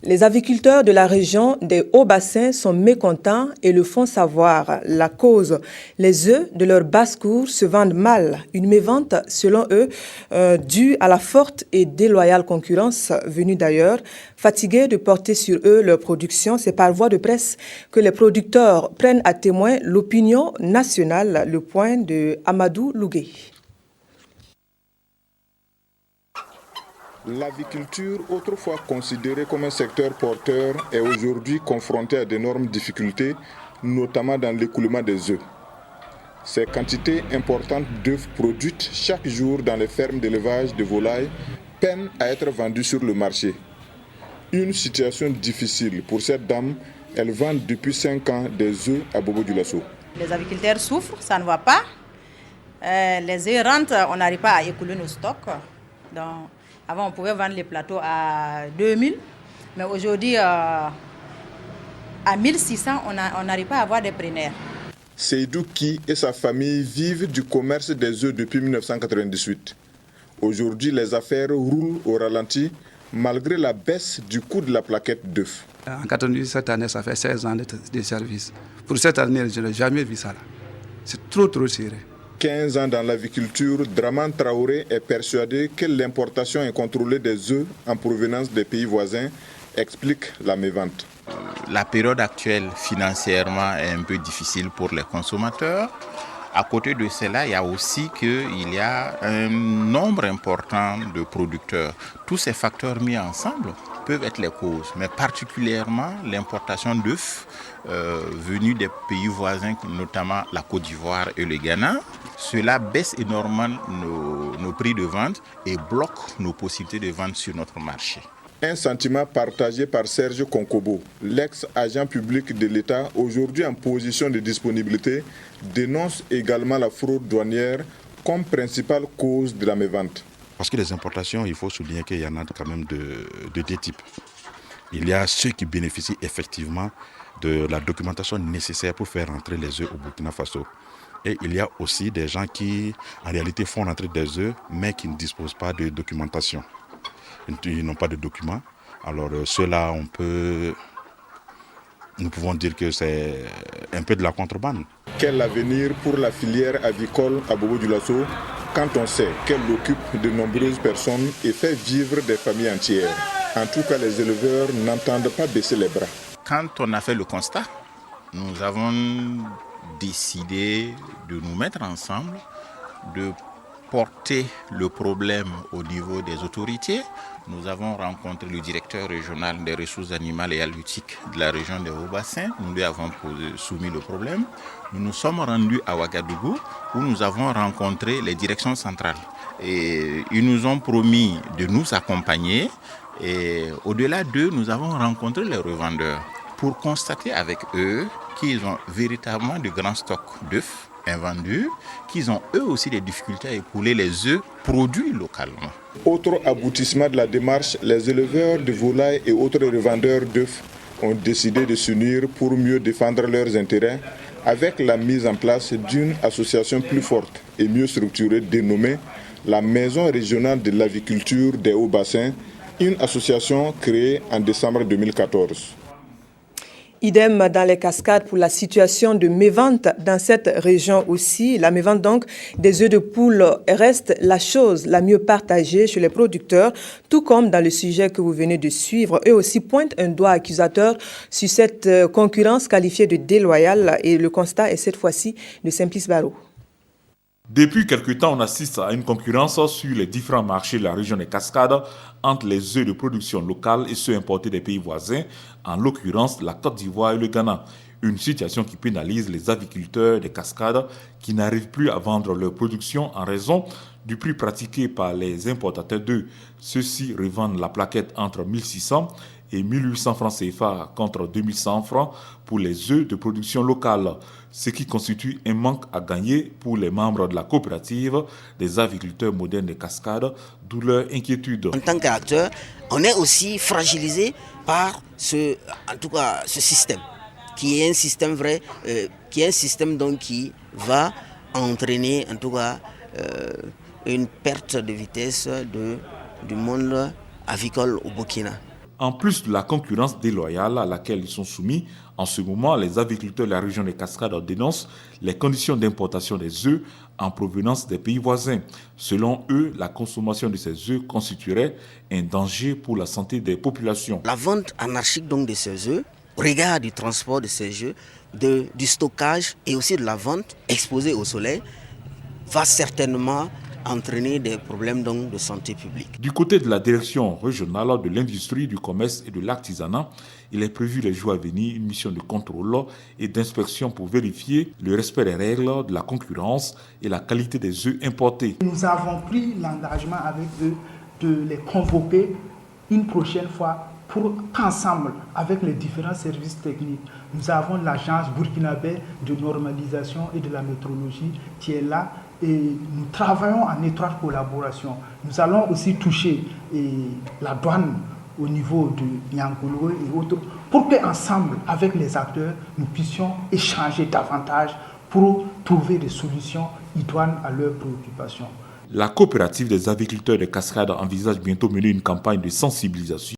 Les agriculteurs de la région des Hauts-Bassins sont mécontents et le font savoir. La cause, les œufs de leur basse-cour se vendent mal. Une mévente, selon eux, due à la forte et déloyale concurrence venue d'ailleurs. Fatigués de porter sur eux leur production, c'est par voie de presse que les producteurs prennent à témoin l'opinion nationale. Le point de Amadou Lougué. L'aviculture, autrefois considérée comme un secteur porteur, est aujourd'hui confrontée à d'énormes difficultés, notamment dans l'écoulement des œufs. Ces quantités importantes d'œufs produites chaque jour dans les fermes d'élevage de volailles peinent à être vendues sur le marché. Une situation difficile pour cette dame. Elle vend depuis 5 ans des œufs à Bobo-Dioulasso. Les agriculteurs souffrent, ça ne va pas. Les œufs rentrent, on n'arrive pas à écouler nos stocks. Donc, avant, on pouvait vendre les plateaux à 2000, mais aujourd'hui, à 1600, on n'arrive pas à avoir des preneurs. Seydou Ki et sa famille vivent du commerce des œufs depuis 1998. Aujourd'hui, les affaires roulent au ralenti malgré la baisse du coût de la plaquette d'œufs. En 98, cette année, ça fait 16 ans de service. Pour cette année, je n'ai jamais vu ça là. C'est trop serré. 15 ans dans l'aviculture, Draman Traoré est persuadé que l'importation incontrôlée des œufs en provenance des pays voisins explique la mévente. La période actuelle financièrement est un peu difficile pour les consommateurs. À côté de cela, il y a aussi qu'il y a un nombre important de producteurs. Tous ces facteurs mis ensemble peuvent être les causes, mais particulièrement l'importation d'œufs venus des pays voisins, notamment la Côte d'Ivoire et le Ghana. Cela baisse énormément nos prix de vente et bloque nos possibilités de vente sur notre marché. Un sentiment partagé par Serge Konkobo, l'ex-agent public de l'État, aujourd'hui en position de disponibilité, dénonce également la fraude douanière comme principale cause de la mévente. Parce que les importations, il faut souligner qu'il y en a quand même de deux types. Il y a ceux qui bénéficient effectivement de la documentation nécessaire pour faire entrer les œufs au Burkina Faso. Et il y a aussi des gens qui, en réalité, font entrer des œufs, mais qui ne disposent pas de documentation. Ils n'ont pas de documents. Alors ceux-là, nous pouvons dire que c'est un peu de la contrebande. Quel avenir pour la filière avicole à Bobo-Dioulasso quand on sait qu'elle occupe de nombreuses personnes et fait vivre des familles entières? En tout cas, les éleveurs n'entendent pas baisser les bras. Quand on a fait le constat, nous avons décidé de nous mettre ensemble, de porter le problème au niveau des autorités. Nous avons rencontré le directeur régional des ressources animales et halieutiques de la région des Hauts-Bassins. Nous lui avons soumis le problème. Nous nous sommes rendus à Ouagadougou où nous avons rencontré les directions centrales. Et ils nous ont promis de nous accompagner. Et au-delà d'eux, nous avons rencontré les revendeurs pour constater avec eux qu'ils ont véritablement de grands stocks d'œufs invendus, qu'ils ont eux aussi des difficultés à écouler les œufs produits localement. Autre aboutissement de la démarche, les éleveurs de volailles et autres revendeurs d'œufs ont décidé de s'unir pour mieux défendre leurs intérêts avec la mise en place d'une association plus forte et mieux structurée dénommée la Maison régionale de l'aviculture des Hauts-Bassins, une association créée en décembre 2014. Idem dans les Cascades pour la situation de mévente dans cette région aussi. La mévente donc des œufs de poule reste la chose la mieux partagée chez les producteurs, tout comme dans le sujet que vous venez de suivre. Eux aussi pointent un doigt accusateur sur cette concurrence qualifiée de déloyale et le constat est cette fois-ci de Simplice Barreau. Depuis quelque temps, on assiste à une concurrence sur les différents marchés de la région des Cascades entre les œufs de production locale et ceux importés des pays voisins, en l'occurrence la Côte d'Ivoire et le Ghana. Une situation qui pénalise les aviculteurs des Cascades qui n'arrivent plus à vendre leur production en raison du prix pratiqué par les importateurs d'œufs. Ceux-ci revendent la plaquette entre 1600 et 1800 francs CFA contre 2100 francs pour les œufs de production locale, ce qui constitue un manque à gagner pour les membres de la coopérative des agriculteurs modernes des Cascades, d'où leur inquiétude. En tant qu'acteur, on est aussi fragilisé par ce système, qui est un système vrai, qui est un système donc qui va entraîner en tout cas une perte de vitesse du monde avicole au Burkina. En plus de la concurrence déloyale à laquelle ils sont soumis, en ce moment, les agriculteurs de la région des Cascades dénoncent les conditions d'importation des œufs en provenance des pays voisins. Selon eux, la consommation de ces œufs constituerait un danger pour la santé des populations. La vente anarchique donc de ces œufs, au regard du transport de ces œufs, du stockage et aussi de la vente exposée au soleil, va certainement entraîner des problèmes donc de santé publique. Du côté de la direction régionale de l'industrie, du commerce et de l'artisanat, il est prévu les jours à venir une mission de contrôle et d'inspection pour vérifier le respect des règles de la concurrence et la qualité des œufs importés. Nous avons pris l'engagement avec eux de les convoquer une prochaine fois pour qu'ensemble, avec les différents services techniques, nous avons l'agence burkinabé de normalisation et de la métrologie qui est là et nous travaillons en étroite collaboration. Nous allons aussi toucher la douane au niveau de Niangolo et autres pour qu'ensemble, avec les acteurs, nous puissions échanger davantage pour trouver des solutions idoines à leurs préoccupations. La coopérative des agriculteurs de Cascades envisage bientôt mener une campagne de sensibilisation